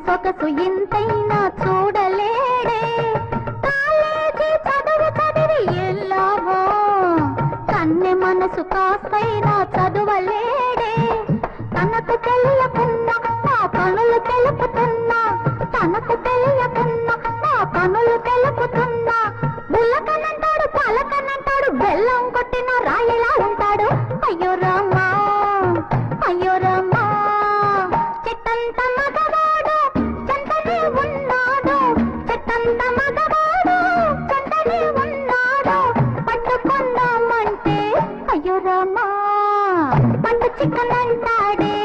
సొగసు ఇంతైనా చూడలేడే college చదువు చదివి ఎల్లావో కన్నె మనసు కాస్తైనా చదువలేడే తనకు తెలియకున్నా ఆ పనులు తెలుపుతున్నా తనకు తెలియకున్నా ఆ పనులు తెలుపుతున్నా బుల్లకనంటాడు పలకనంటాడు బెల్లం కొట్టిన రాయిలా ఉంటాడు అయ్యో రామా అయ్యో రామా చెట్టంత మగవాడు చెంతనే ఉన్నాడు చెట్టంత మగవాడు చెంతనే ఉన్నాడు పట్టుకుందామంటే అయ్యో రామా పట్టు చిక్కనంటాడే